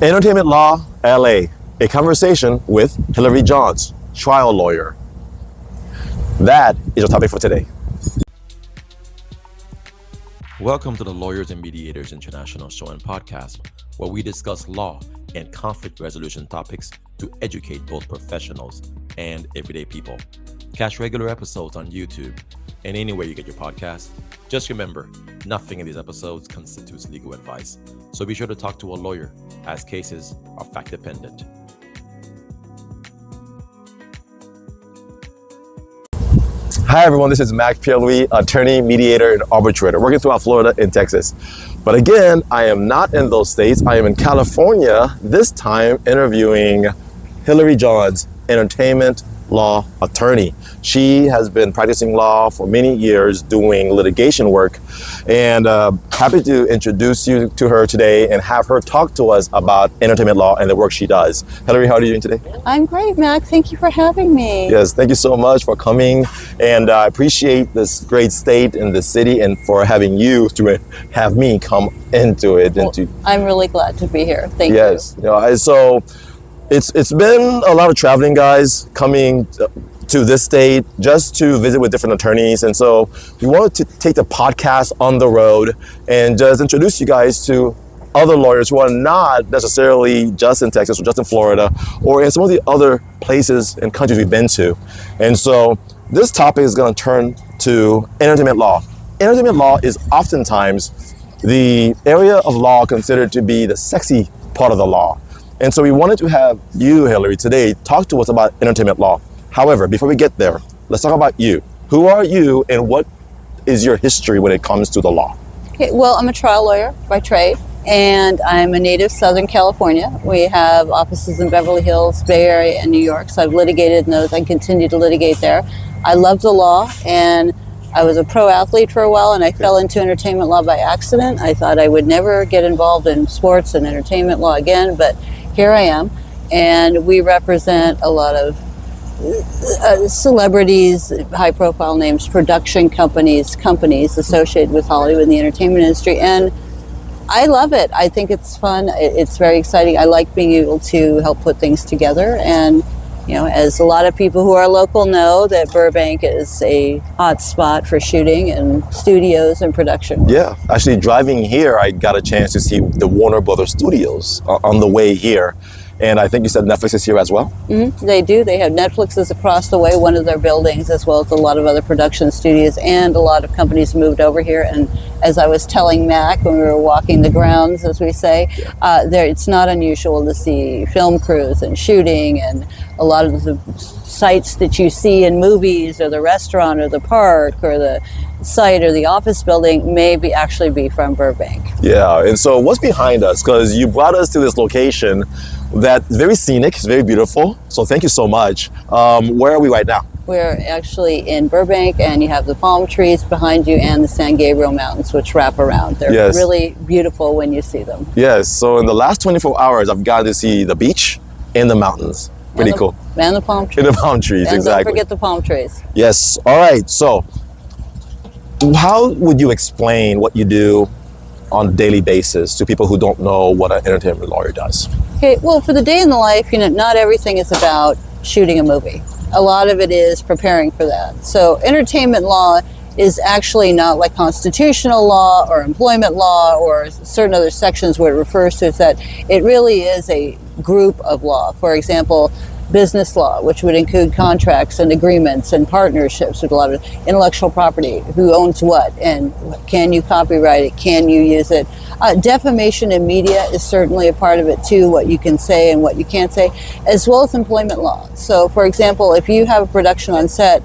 Entertainment Law LA, a conversation with Hillary Johns, trial lawyer. That is our topic for today. Welcome to the Lawyers and Mediators International Show and Podcast, where we discuss law and conflict resolution topics to educate both professionals and everyday people. Catch regular episodes on YouTube and anywhere you get your podcasts. Just remember, nothing in these episodes constitutes legal advice, so be sure to talk to a lawyer, as cases are fact-dependent. Hi everyone, this is Mac Pierre-Louis, attorney, mediator, and arbitrator, working throughout Florida and Texas. But again, I am not in those states. I am in California, this time interviewing Hillary Johns, entertainment law attorney. She has been practicing law for many years, doing litigation work, and happy to introduce you to her today and have her talk to us about entertainment law and the work she does. Hillary, how are you doing today? I'm great, Mac. Thank you for having me. Yes, thank you so much for coming, and I appreciate this great state and the city, and for having you to have me come into it. Well, I'm really glad to be here. Thank you. Yes, so it's been a lot of traveling, guys, coming to this state just to visit with different attorneys, and so we wanted to take the podcast on the road and just introduce you guys to other lawyers who are not necessarily just in Texas or just in Florida or in some of the other places and countries we've been to. And so this topic is going to turn to entertainment law. Entertainment law is oftentimes the area of law considered to be the sexy part of the law. And so we wanted to have you, Hillary, today talk to us about entertainment law. However, before we get there, let's talk about you. Who are you and what is your history when it comes to the law? Okay, well, I'm a trial lawyer by trade, and I'm a native Southern California. We have offices in Beverly Hills, Bay Area, and New York, so I've litigated in those. I continue to litigate there. I love the law, and I was a pro athlete for a while, and I fell into entertainment law by accident. I thought I would never get involved in sports and entertainment law again, but here I am, and we represent a lot of celebrities, high-profile names, production companies associated with Hollywood and the entertainment industry, and I love it. I think it's fun. It's very exciting. I like being able to help put things together, and as a lot of people who are local know, that Burbank is a hot spot for shooting and studios and production. Yeah, actually driving here, I got a chance to see the Warner Brothers studios on the way here. And I think you said Netflix is here as well? Mm-hmm. They do. They have Netflix is across the way, one of their buildings, as well as a lot of other production studios, and a lot of companies moved over here. And as I was telling Mac when we were walking the grounds, as we say, it's not unusual to see film crews and shooting, and a lot of the sites that you see in movies, or the restaurant or the park or the site or the office building may actually be from Burbank. Yeah, and so what's behind us? Because you brought us to this location that's very scenic, it's very beautiful. So thank you so much. Where are we right now? We're actually in Burbank, and you have the palm trees behind you and the San Gabriel Mountains, which wrap around. They're really beautiful when you see them. Yes, so in the last 24 hours, I've gotten to see the beach and the mountains. Pretty cool. And the palm trees. And the palm trees, and exactly. Don't forget the palm trees. Yes, all right. So how would you explain what you do on a daily basis to people who don't know what an entertainment lawyer does? Okay, well, for the day in the life, not everything is about shooting a movie. A lot of it is preparing for that. So entertainment law is actually not like constitutional law or employment law or certain other sections where it refers to. Is that it really is a group of law. For example, business law, which would include contracts and agreements and partnerships with a lot of intellectual property, who owns what, and can you copyright it, can you use it. Defamation in media is certainly a part of it too, what you can say and what you can't say, as well as employment law. So for example, if you have a production on set,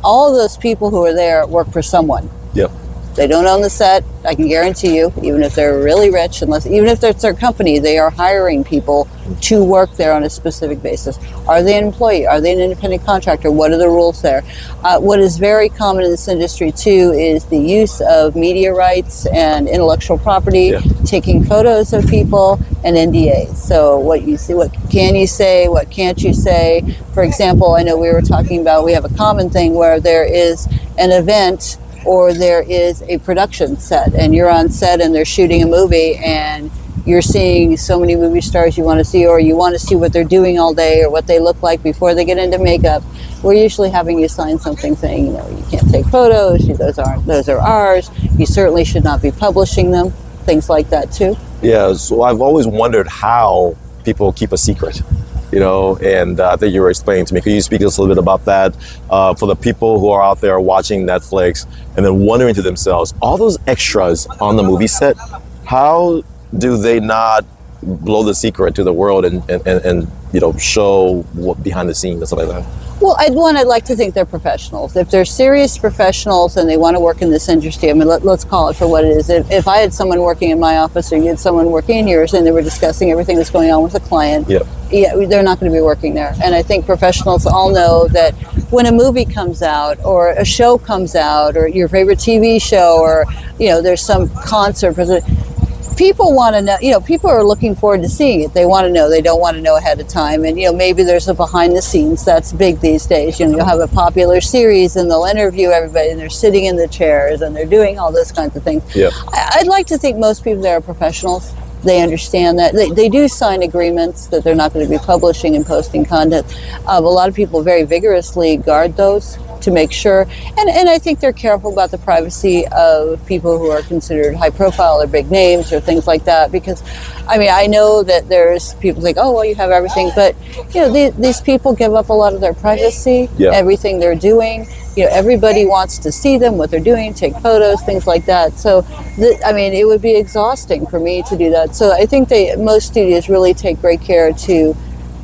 all of those people who are there work for someone. Yep. They don't own the set, I can guarantee you, even if they're really rich, even if it's their company, they are hiring people to work there on a specific basis. Are they an employee? Are they an independent contractor? What are the rules there? What is very common in this industry too is the use of media rights and intellectual property, taking photos of people, and NDAs. So what you see, what can you say, what can't you say? For example, I know we were talking about, we have a common thing where there is an event or there is a production set and you're on set and they're shooting a movie and you're seeing so many movie stars you want to see, or you want to see what they're doing all day or what they look like before they get into makeup, we're usually having you sign something saying, you know, you can't take photos, those are ours, you certainly should not be publishing them, things like that too. Yeah, so I've always wondered how people keep a secret, you know, and I think you were explaining to me. Could you speak us a little bit about that for the people who are out there watching Netflix and then wondering to themselves, all those extras on the movie set, how do they not blow the secret to the world and you know, show what behind the scenes and stuff like that? Well, I'd like to think they're professionals. If they're serious professionals and they want to work in this industry, I mean, let's call it for what it is. If I had someone working in my office or you had someone working in yours and they were discussing everything that's going on with a client, yeah, they're not going to be working there. And I think professionals all know that when a movie comes out or a show comes out or your favorite TV show or, you know, there's some concert, people want to know, you know, people are looking forward to seeing it. They want to know. They don't want to know ahead of time. And, you know, maybe there's a behind the scenes. That's big these days. You know, you'll have a popular series and they'll interview everybody and they're sitting in the chairs and they're doing all those kinds of things. Yeah. I'd like to think most people there are professionals. They understand that. They do sign agreements that they're not going to be publishing and posting content. A lot of people very vigorously guard those to make sure. And I think they're careful about the privacy of people who are considered high profile or big names or things like that. Because, I mean, I know that there's people think, oh, well, you have everything. But, you know, these people give up a lot of their privacy, everything they're doing. You know, everybody wants to see them, what they're doing, take photos, things like that. So, I mean, it would be exhausting for me to do that. So I think most studios really take great care to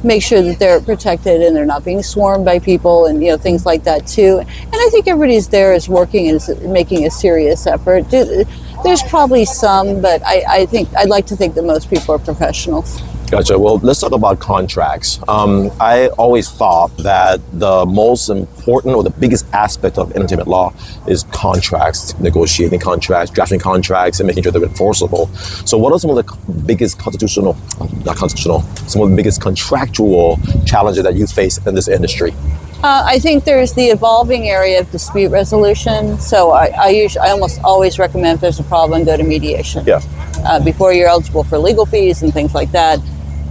make sure that they're protected and they're not being swarmed by people and, you know, things like that too. And I think everybody's there is working and is making a serious effort. There's probably some, but I think I'd like to think that most people are professionals. Gotcha. Well, let's talk about contracts. I always thought that the most important or the biggest aspect of entertainment law is contracts, negotiating contracts, drafting contracts, and making sure they're enforceable. So what are some of the biggest some of the biggest contractual challenges that you face in this industry? I think there's the evolving area of dispute resolution. So I almost always recommend if there's a problem, go to mediation. Yeah. Before you're eligible for legal fees and things like that,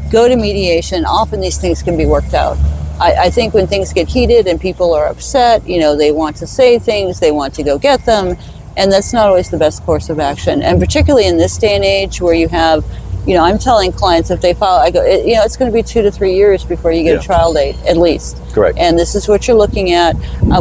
go to mediation. Often these things can be worked out. I think when things get heated and people are upset, you know, they want to say things, they want to go get them, and that's not always the best course of action. And particularly in this day and age where you have, you know, I'm telling clients if they file, I go, you know, it's going to be 2 to 3 years before you get a trial date, at least. Correct. And this is what you're looking at.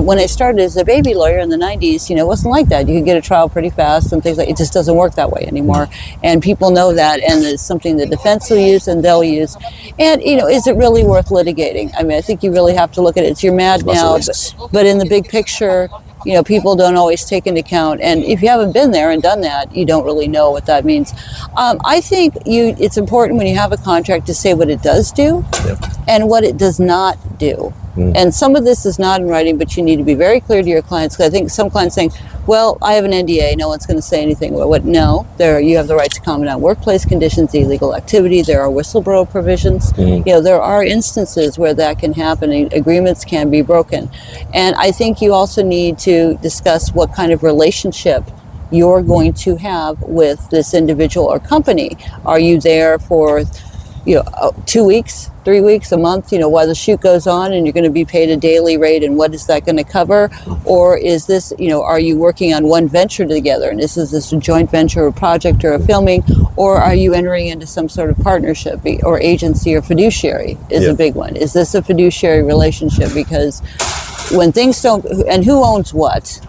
When I started as a baby lawyer in the 90s, you know, it wasn't like that. You could get a trial pretty fast and things like it just doesn't work that way anymore. And people know that, and it's something the defense will use and they'll use. And, you know, is it really worth litigating? I mean, I think you really have to look at it. It's you're mad now, but in the big picture, you know, people don't always take into account. And if you haven't been there and done that, you don't really know what that means. I think it's important when you have a contract to say what it does do and what it does not do. And some of this is not in writing, but you need to be very clear to your clients. Because I think some clients saying, well, I have an NDA, no one's going to say anything. Well, no, you have the right to comment on workplace conditions, illegal activity. There are whistleblower provisions. You know, there are instances where that can happen. Agreements can be broken. And I think you also need to discuss what kind of relationship you're going to have with this individual or company. Are you there for, you know, 2 weeks, 3 weeks, a month, you know, while the shoot goes on and you're going to be paid a daily rate, and what is that going to cover? Or is this, you know, are you working on one venture together and is this a joint venture or project or a filming, or are you entering into some sort of partnership or agency or fiduciary is a big one. Is this a fiduciary relationship? Because when things don't, and who owns what?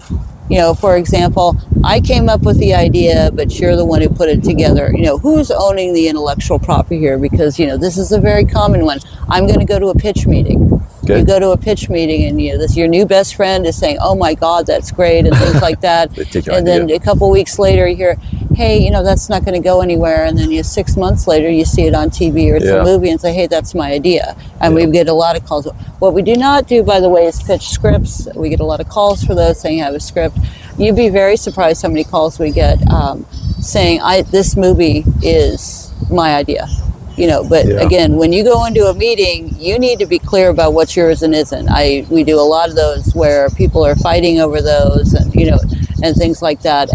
You know, for example, I came up with the idea, but you're the one who put it together. You know, who's owning the intellectual property here? Because, you know, this is a very common one. I'm going to go to a pitch meeting. Okay. You go to a pitch meeting and, you know, your new best friend is saying, oh my God, that's great, and things like that. And then a couple weeks later you hear, hey, you know, that's not going to go anywhere. And then 6 months later you see it on TV or it's a movie and say, hey, that's my idea. And we get a lot of calls. What we do not do, by the way, is pitch scripts. We get a lot of calls for those saying, I have a script. You'd be very surprised how many calls we get saying, this movie is my idea. You know, but again, when you go into a meeting, you need to be clear about what's yours and isn't. We do a lot of those where people are fighting over those, and you know, and things like that.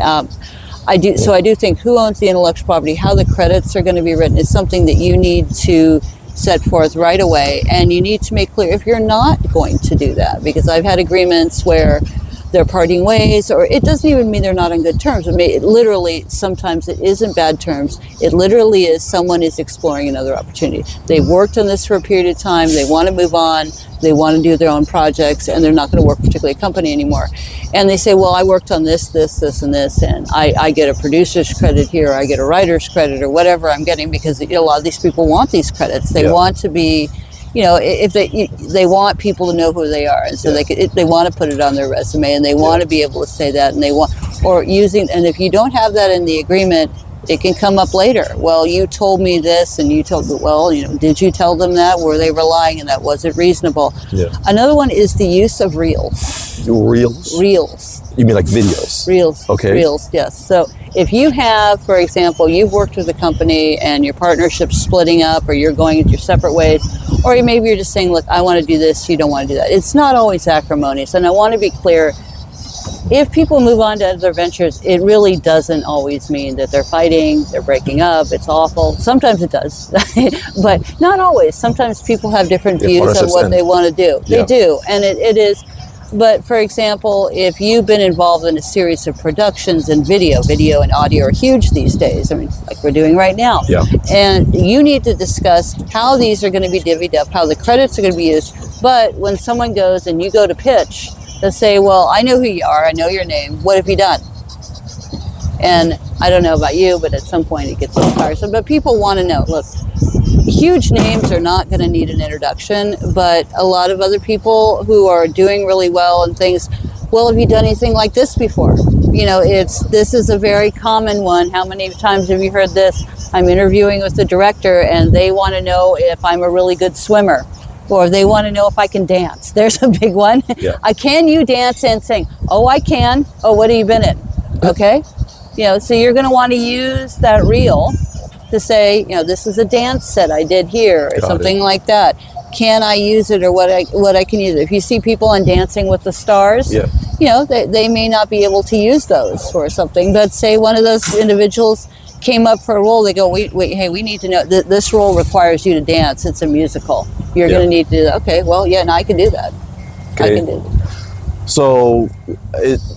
I do think who owns the intellectual property, how the credits are going to be written is something that you need to set forth right away, and you need to make clear if you're not going to do that, because I've had agreements where they're parting ways, or it doesn't even mean they're not on good terms. It literally, sometimes it isn't bad terms. It literally is someone is exploring another opportunity. They've worked on this for a period of time. They want to move on. They want to do their own projects, and they're not going to work particularly a company anymore. And they say, well, I worked on this, and this, and I get a producer's credit here, I get a writer's credit, or whatever I'm getting, because a lot of these people want these credits. They want to be, if they want people to know who they are, and so they want to put it on their resume, and they want to be able to say that, and they want, or using, and if you don't have that in the agreement, it can come up later. Well, you told me this, and you told me, well, did you tell them that? Were they relying on that? Was it reasonable? Yeah. Another one is the use of reels. Reels? Reels. You mean like videos? Reels. Okay. Reels, yes. So if you have, for example, you've worked with a company and your partnership's splitting up, or you're going your separate ways, or maybe you're just saying, look, I want to do this, you don't want to do that. It's not always acrimonious. And I want to be clear, if people move on to other ventures, it really doesn't always mean that they're fighting, they're breaking up, it's awful. Sometimes it does, but not always. Sometimes people have different views on what they want to do. They do, and it is. But for example, if you've been involved in a series of productions and video and audio are huge these days, I mean, like we're doing right now. Yeah. And you need to discuss how these are going to be divvied up, how the credits are going to be used. But when someone goes and you go to pitch, they'll say, well, I know who you are, I know your name, what have you done? And I don't know about you, but at some point it gets a little tiresome. But people want to know, look, huge names are not going to need an introduction, but a lot of other people who are doing really well and things, well, have you done anything like this before? This is a very common one. How many times have you heard this? I'm interviewing with the director and they want to know if I'm a really good swimmer, or they want to know if I can dance. There's a big one. Yeah. Can you dance and sing? Oh, I can. Oh, what have you been in? Okay. So you're going to want to use that reel to say, this is a dance set I did here, or something like that. Can I use it, or what I can use it? If you see people on Dancing with the Stars, they may not be able to use those for something. But say one of those individuals came up for a role, they go, wait, hey, we need to know this role requires you to dance. It's a musical. You're going to need to do that. Okay, well, and I can do that. Okay. I can do that. So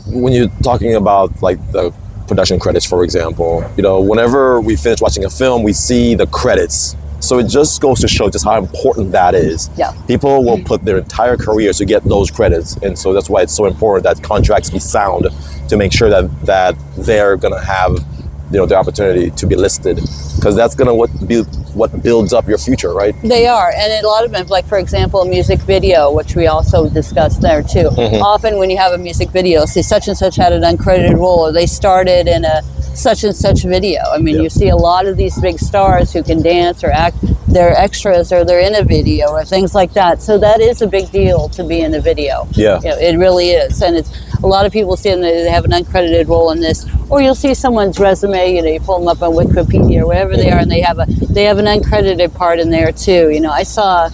when you're talking about like the production credits, for example, whenever we finish watching a film, we see the credits. So it just goes to show just how important that is. Yeah. People will put their entire career to get those credits. And so that's why it's so important that contracts be sound to make sure that they're going to have the opportunity to be listed, because that's going to be what builds up your future, right? They are, and a lot of them, like for example, a music video, which we also discussed there too. Mm-hmm. Often when you have a music video, say such and such had an uncredited role, or they started in a such and such video. I mean, you see a lot of these big stars who can dance or act, they're extras, or they're in a video, or things like that. So that is a big deal to be in a video. Yeah. It really is. And it's a lot of people see them, they have an uncredited role in this, or you'll see someone's resume, you pull them up on Wikipedia or wherever they are, and they have an uncredited part in there too. I saw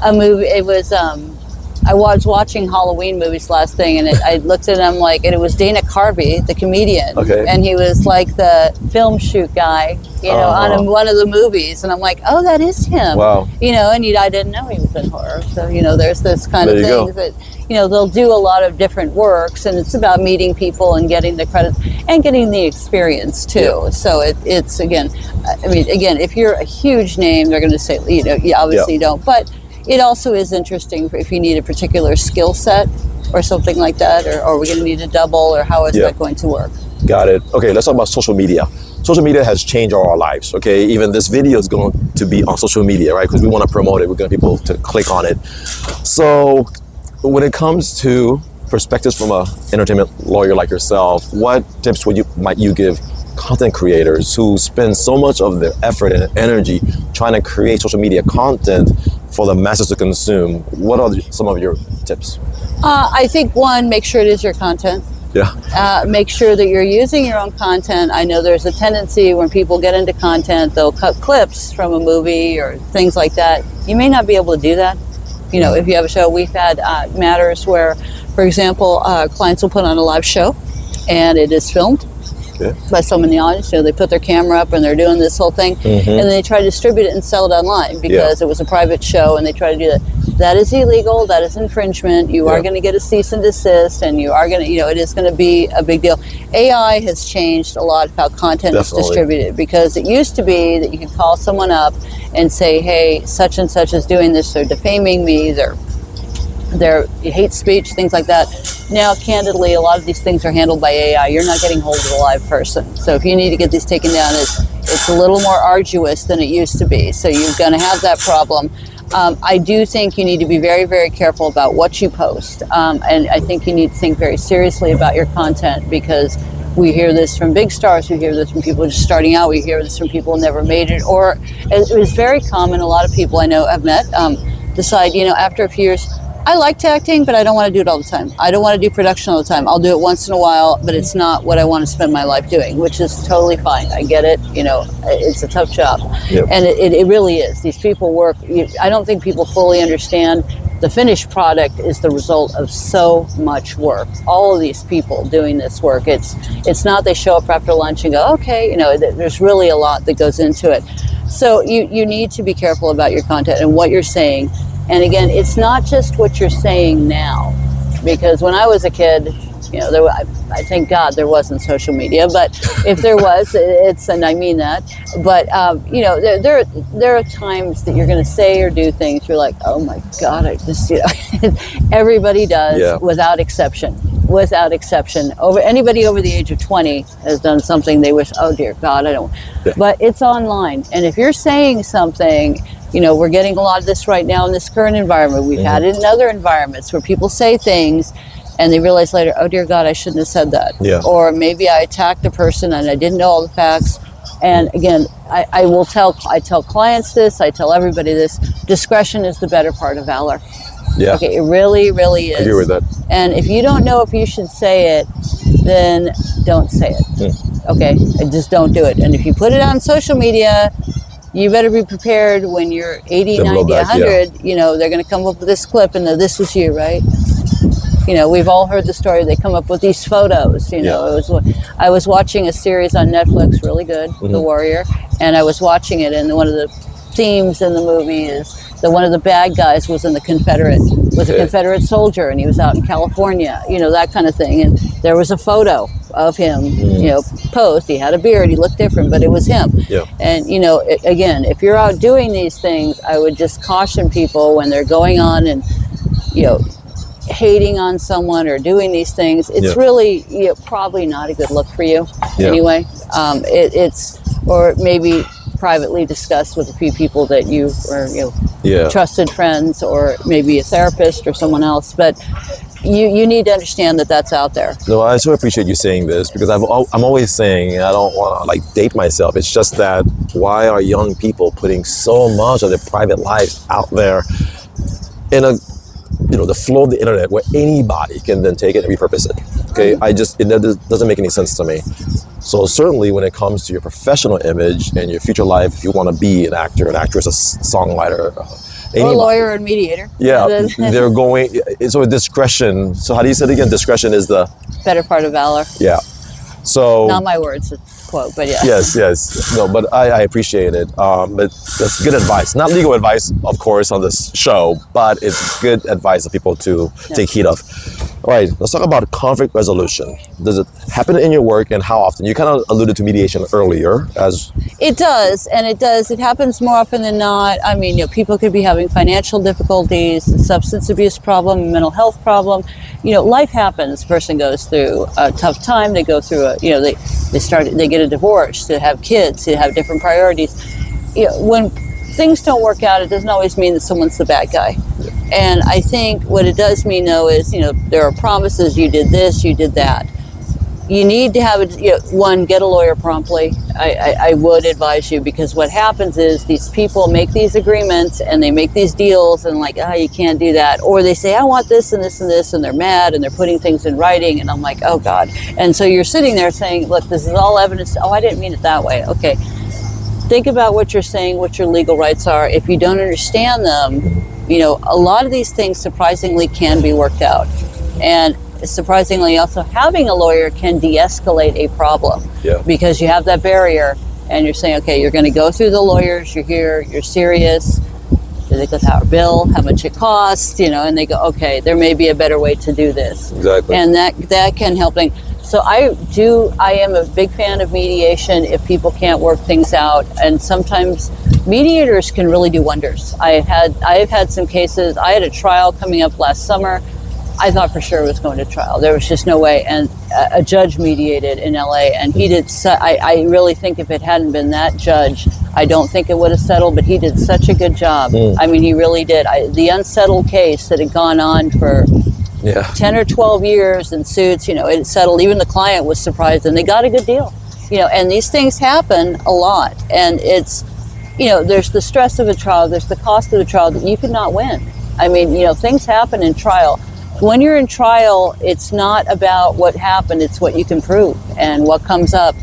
a movie, it was I was watching Halloween movies last thing, and I looked at him and it was Dana Carvey, the comedian, and he was like the film shoot guy, on one of the movies, and I'm like, oh, that is him. Wow. And I didn't know he was in horror, so there's this kind of thing that they'll do a lot of different works, and it's about meeting people and getting the credits and getting the experience too. Yeah. So it's again, if you're a huge name, they're going to say, you obviously don't, but it also is interesting if you need a particular skill set or something like that, or are we going to need a double, or how is that going to work? Got it. Okay, let's talk about social media. Social media has changed all our lives, okay? Even this video is going to be on social media, right? Because we want to promote it. We want people to click on it. So when it comes to perspectives from an entertainment lawyer like yourself, what tips might you give content creators who spend so much of their effort and energy trying to create social media content for the masses to consume? What are some of your tips? I think one, make sure it is your content. Yeah. Make sure that you're using your own content. I know there's a tendency when people get into content, they'll cut clips from a movie or things like that. You may not be able to do that. If you have a show, we've had matters where, for example, clients will put on a live show and it is filmed. by someone in the audience. They put their camera up and they're doing this whole thing, and then they try to distribute it and sell it online because it was a private show, and they try to do that. That is illegal. That is infringement. You are going to get a cease and desist, and you are going to, it is going to be a big deal. AI has changed a lot of how content is distributed, because it used to be that you could call someone up and say, hey, such and such is doing this, they're defaming me, they're hate speech, things like that. Now, candidly, a lot of these things are handled by AI. You're not getting hold of a live person. So if you need to get these taken down, it's a little more arduous than it used to be. So you're going to have that problem. I do think you need to be very, very careful about what you post. And I think you need to think very seriously about your content, because we hear this from big stars, we hear this from people just starting out, we hear this from people who never made it, or it was very common. A lot of people I know have met decide, after a few years, I liked acting, but I don't want to do it all the time. I don't want to do production all the time. I'll do it once in a while, but it's not what I want to spend my life doing, which is totally fine. I get it. It's a tough job. Yep. And it really is. These people work. I don't think people fully understand the finished product is the result of so much work. All of these people doing this work. It's not they show up after lunch and go, okay, there's really a lot that goes into it. So you need to be careful about your content and what you're saying. And again, it's not just what you're saying now, because when I was a kid, I thank God there wasn't social media, but if there was, and I mean that, but there are times that you're going to say or do things you're like, oh my God, I just, everybody does, without exception. Anybody over the age of 20 has done something they wish, oh dear God, I don't. But it's online, and if you're saying something, we're getting a lot of this right now in this current environment. We've had it in other environments where people say things and they realize later, oh dear God, I shouldn't have said that. Yeah. Or maybe I attacked a person and I didn't know all the facts. And again, I tell clients this, I tell everybody this, discretion is the better part of valor. Yeah. Okay, it really, really is. I agree with that. And if you don't know if you should say it, then don't say it. Okay, just don't do it. And if you put it on social media, you better be prepared when you're 80, 90, 100, they're going to come up with this clip and this was you, right? We've all heard the story. They come up with these photos, I was watching a series on Netflix, really good, The Warrior, and I was watching it, and one of the themes in the movie is that one of the bad guys was a Confederate soldier, and he was out in California, that kind of thing. And there was a photo of him, posed. He had a beard, he looked different, but it was him. Yeah. And, again, if you're out doing these things, I would just caution people when they're going on and, hating on someone or doing these things. It's really probably not a good look for you anyway. Or maybe privately discussed with a few people that you or trusted friends, or maybe a therapist or someone else, but you need to understand that that's out there. No, I so appreciate you saying this, because I'm always saying, I don't want to date myself, it's just that why are young people putting so much of their private lives out there in the flow of the internet, where anybody can then take it and repurpose it? Okay, it doesn't make any sense to me. So certainly when it comes to your professional image and your future life, if you want to be an actor, an actress, a songwriter, or a lawyer or mediator. Yeah, they're going, so with discretion, so how do you say it again? Discretion is the better part of valor. Yeah. So not my words, it's a quote, but yeah. Yes. No, but I appreciate it. But that's good advice. Not legal advice, of course, on this show, but it's good advice for people to take heed of. All right, let's talk about conflict resolution. Does it happen in your work, and how often? You kind of alluded to mediation earlier. It does. It happens more often than not. I mean, people could be having financial difficulties, a substance abuse problem, a mental health problem. Life happens. A person goes through a tough time. They go through they get a divorce, they have kids, they have different priorities. When things don't work out, it doesn't always mean that someone's the bad guy. And I think what it does mean, though, is, there are promises, you did this, you did that. You need to have, get a lawyer promptly. I would advise you, because what happens is these people make these agreements and they make these deals and you can't do that. Or they say, I want this and this and this, and they're mad and they're putting things in writing. And I'm like, oh God. And so you're sitting there saying, look, this is all evidence. Oh, I didn't mean it that way. Okay. Think about what you're saying, what your legal rights are. If you don't understand them, a lot of these things surprisingly can be worked out. And surprisingly, also having a lawyer can de-escalate a problem. Yeah. Because you have that barrier, and you're saying, okay, you're going to go through the lawyers, you're here, you're serious. They go, our bill, how much it costs, and they go, okay, there may be a better way to do this. Exactly. And that can help. So I am a big fan of mediation if people can't work things out. And sometimes mediators can really do wonders. I have had some cases. I had a trial coming up last summer. I thought for sure it was going to trial. There was just no way. And a judge mediated in LA, and he did. I really think if it hadn't been that judge, I don't think it would have settled. But he did such a good job. I mean, he really did. The unsettled case that had gone on for 10 or 12 years in suits, it settled. Even the client was surprised, and they got a good deal. And these things happen a lot, and it's, there's the stress of a trial, there's the cost of a trial that you could not win. I mean, things happen in trial. When you're in trial, it's not about what happened, it's what you can prove and what comes up.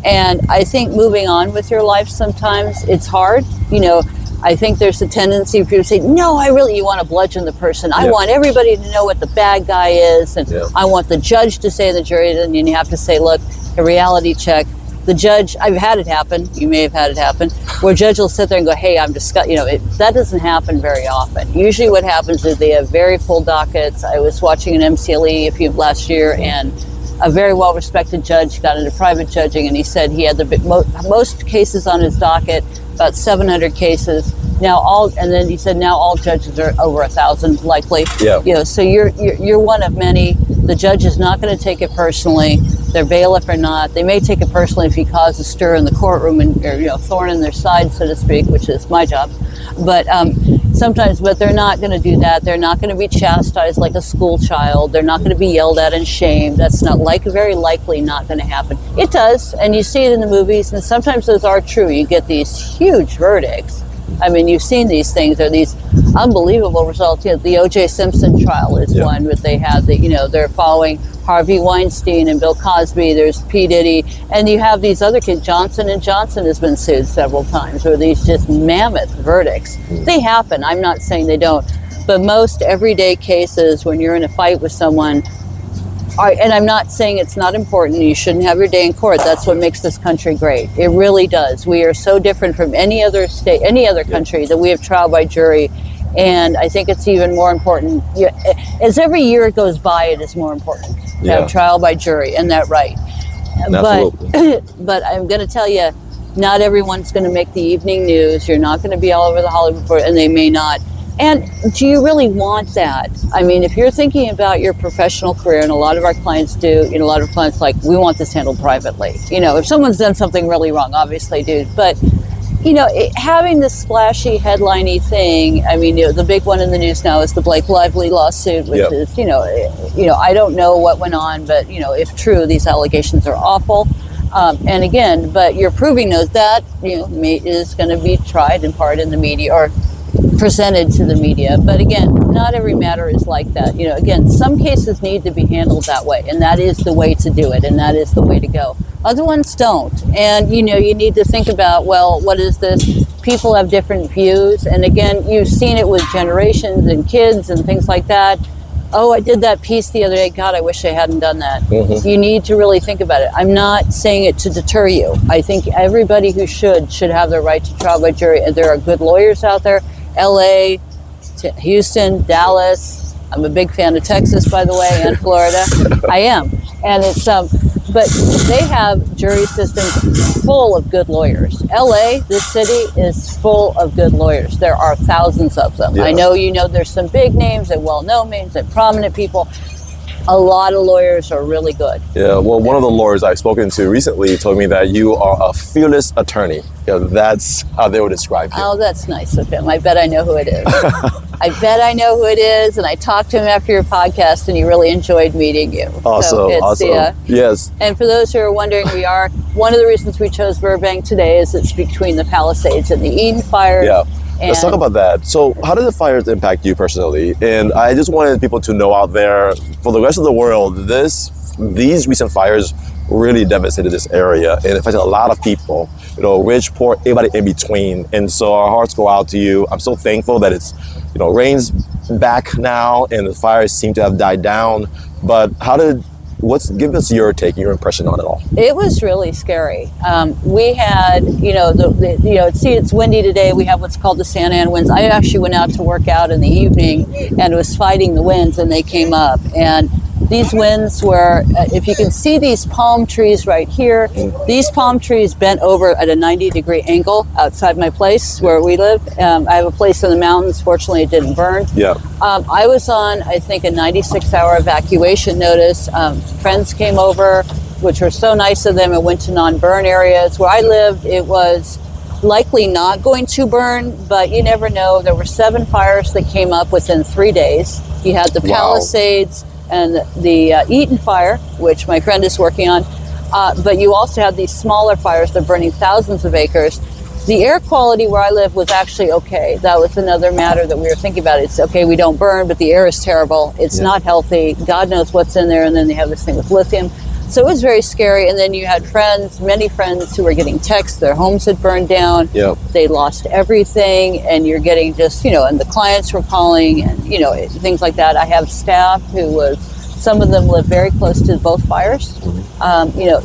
And I think moving on with your life sometimes, it's hard. I think there's a tendency for you to say, no, you want to bludgeon the person. I want everybody to know what the bad guy is. And I want the judge to say to the jury, and you have to say, look, a reality check. The judge, I've had it happen, you may have had it happen, where a judge will sit there and go, hey, I'm disgusted. That doesn't happen very often. Usually what happens is they have very full dockets. I was watching an MCLE last year, and a very well-respected judge got into private judging, and he said he had the most cases on his docket, about 700 cases. And then he said now all judges are over 1,000 likely. Yeah. So you're one of many. The judge is not going to take it personally. Their bailiff or not, they may take it personally if he caused a stir in the courtroom and thorn in their side, so to speak, which is my job. But sometimes, but they're not going to do that. They're not going to be chastised like a school child. They're not going to be yelled at and shamed. That's not very likely not going to happen. It does, and you see it in the movies, and sometimes those are true. You get these huge verdicts. I mean, you've seen these things, or these unbelievable results. The O.J. Simpson trial is one that they had that, they're following Harvey Weinstein and Bill Cosby. There's P. Diddy. And you have these other kids. Johnson & Johnson has been sued several times, or these just mammoth verdicts. They happen. I'm not saying they don't. But most everyday cases, when you're in a fight with someone, and I'm not saying it's not important, you shouldn't have your day in court. That's what makes this country great. It really does. We are so different from any other state, any other country, that we have trial by jury. And I think it's even more important. As every year it goes by, it is more important to have trial by jury and that right. But I'm going to tell you, not everyone's going to make the evening news. You're not going to be all over the Hollywood Reporter, and they may not. And do you really want that? I mean, if you're thinking about your professional career, and a lot of our clients do, a lot of clients we want this handled privately. If someone's done something really wrong, obviously do. But, having this splashy, headline-y thing, I mean, the big one in the news now is the Blake Lively lawsuit, which is, I don't know what went on, but, if true, these allegations are awful. And again, but you're proving that, is going to be tried in part in the media, or presented to the media. But again, not every matter is like that. Again, some cases need to be handled that way, and that is the way to do it, and that is the way to go. Other ones don't. And you need to think about, well, what is this? People have different views, and again, you've seen it with generations and kids and things like that. Oh, I did that piece the other day. God, I wish I hadn't done that. You need to really think about it. I'm not saying it to deter you. I think everybody who should have their right to trial by jury, and there are good lawyers out there. LA, Houston, Dallas. I'm a big fan of Texas, by the way, and Florida. I am. And it's, but they have jury systems full of good lawyers. LA, this city, is full of good lawyers. There are thousands of them. I know there's some big names and well-known names and prominent people. A lot of lawyers are really good. Yeah, well, one of the lawyers I've spoken to recently told me that you are a fearless attorney. That's how they would describe you. Oh, that's nice of him. I bet I know who it is. I bet I know who it is, and I talked to him after your podcast, and he really enjoyed meeting you. Awesome. Yes. And for those who are wondering, one of the reasons we chose Burbank today is it's between the Palisades and the Eden fire. Yeah. Let's talk about that. So how did the fires impact you personally? And I just wanted people to know out there, for the rest of the world, these recent fires really devastated this area and affected a lot of people, rich, poor, everybody in between. And so our hearts go out to you. I'm so thankful that it's, rain's back now and the fires seem to have died down. But give us your take, your impression on it all. It was really scary. We had, it's windy today. We have what's called the Santa Ana winds. I actually went out to work out in the evening and was fighting the winds, and they came up. And these winds were, if you can see these palm trees right here, these palm trees bent over at a 90-degree angle outside my place where we live. I have a place in the mountains. Fortunately, it didn't burn. Yeah. I was on, I think, a 96-hour evacuation notice. Friends came over, which were so nice of them, and went to non-burn areas. Where I lived, it was likely not going to burn, but you never know. There were 7 fires that came up within 3 days. You had the Palisades and the Eaton fire, which my friend is working on, but you also had these smaller fires that are burning thousands of acres. The air quality where I live was actually okay. That was another matter that we were thinking about. It's okay, we don't burn, but the air is terrible. It's not healthy. God knows what's in there, and then they have this thing with lithium. So it was very scary. And then you had many friends who were getting texts, their homes had burned down. Yep. They lost everything, and you're getting just, and the clients were calling, and, things like that. I have staff some of them live very close to both fires.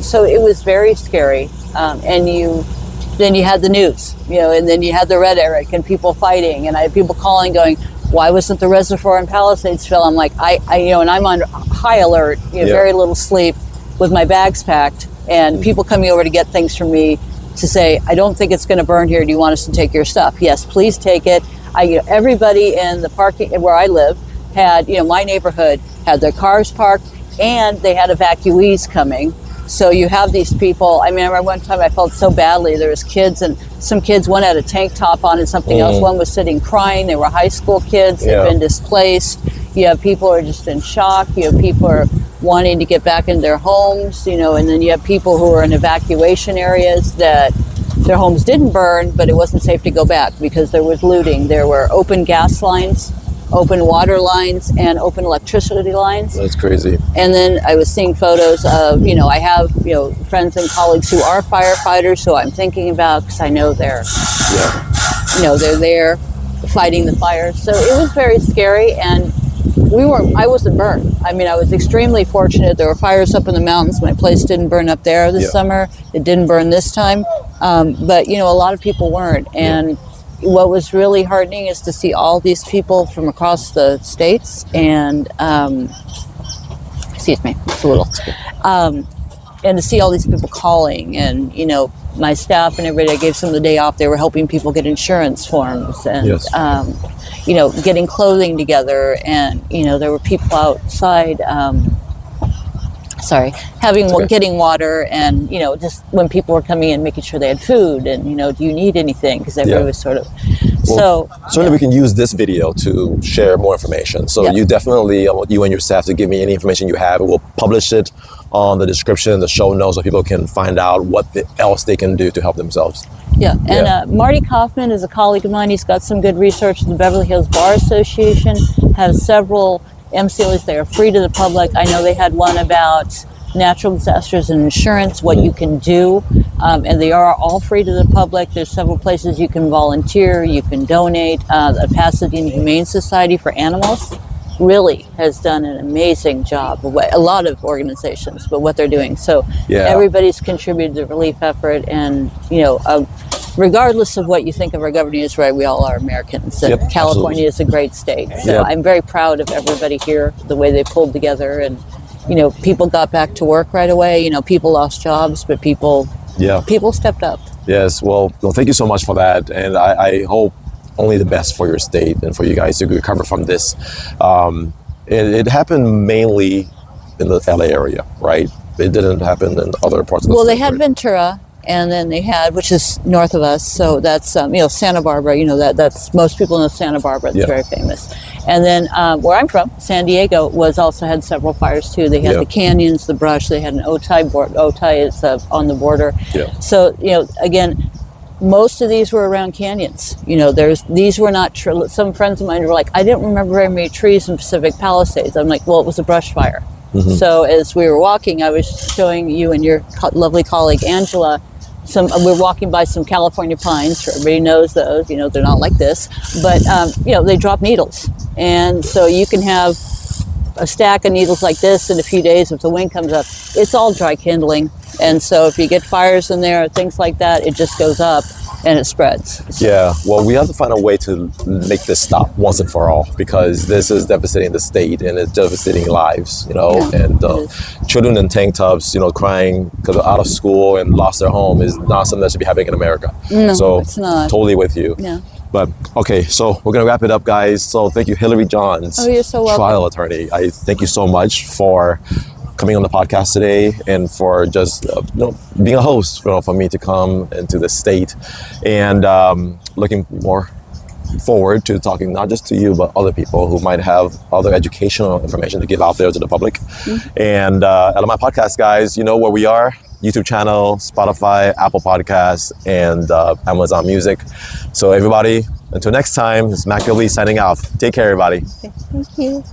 So it was very scary. Then you had the news, and then you had the red Eric and people fighting, and I had people calling going, why wasn't the reservoir in Palisades fill? I'm like, and I'm on high alert, very little sleep with my bags packed, and people coming over to get things from me to say, I don't think it's going to burn here. Do you want us to take your stuff? Yes, please take it. Everybody in the parking where I live had, my neighborhood had their cars parked, and they had evacuees coming. So you have these people. I remember one time I felt so badly. There was kids, and some kids, one had a tank top on and something else. One was sitting crying. They were high school kids. They've been displaced. You have people who are just in shock. You have people who are wanting to get back in their homes, and then you have people who are in evacuation areas that their homes didn't burn, but it wasn't safe to go back because there was looting. There were open gas lines, open water lines, and open electricity lines. That's crazy. And then I was seeing photos of, I have, friends and colleagues who are firefighters who I'm thinking about because I know they're there fighting the fires. So it was very scary, and I wasn't burned. I was extremely fortunate. There were fires up in the mountains. My place didn't burn up there this summer. It didn't burn this time. But, a lot of people weren't. And what was really heartening is to see all these people from across the states and, excuse me, it's a little, and to see all these people calling, and, my staff and everybody, I gave some of the day off, they were helping people get insurance forms and, getting clothing together, and, there were people outside, getting water, and just when people were coming in, making sure they had food, and do you need anything, because everybody was sort of certainly we can use this video to share more information. So you definitely, you and your staff, to give me any information you have. We'll publish it on the description, the show notes, so people can find out what else they can do to help themselves. Marty Kaufman is a colleague of mine. He's got some good research. The Beverly Hills Bar Association has several MCLs. They are free to the public. I know they had one about natural disasters and insurance, what you can do, and they are all free to the public. There's several places you can volunteer, you can donate. The Pasadena Humane Society for Animals really has done an amazing job. A lot of organizations, but what they're doing. So everybody's contributed to the relief effort, and regardless of what you think of our government is, right, we all are Americans. California is a great state. So I'm very proud of everybody here, the way they pulled together, and people got back to work right away. People lost jobs, but people stepped up. Yes, well, thank you so much for that, and I hope only the best for your state and for you guys to recover from this. It happened mainly in the LA area, right? It didn't happen in other parts of the state. Well, they had Ventura, and then they had, which is north of us, so that's Santa Barbara. That's most people know Santa Barbara. It's very famous. And then where I'm from, San Diego, also had several fires too. They had the canyons, the brush. They had an Otay. Otay is on the border. So again, most of these were around canyons. These were not. Some friends of mine were like, I didn't remember very many trees in Pacific Palisades. I'm like, well, it was a brush fire. So as we were walking, I was showing you and your lovely colleague Angela. We're walking by some California pines. Everybody knows those. They're not like this, but they drop needles, and so you can have a stack of needles like this in a few days, if the wind comes up, it's all dry kindling. And so if you get fires in there, things like that, it just goes up and it spreads. Yeah, well, we have to find a way to make this stop once and for all, because this is devastating the state and it's devastating lives, you know, and children in tank tops, you know, crying because they're out of school and lost their home is not something that should be happening in America. No, so it's not. Totally with you. Yeah. But okay, so we're gonna wrap it up, guys. So thank you, Hillary Johns, Oh, you're so welcome. trial attorney. I thank you so much for coming on the podcast today and for just you know, being a host, you know, for me to come into the state, and looking more forward to talking not just to you but other people who might have other educational information to give out there to the public. And out of my podcast, guys, you know where we are: YouTube channel, Spotify, Apple Podcasts, and Amazon Music. So everybody, until next time, it's Mac Lee signing off. Take care, everybody. Thank you.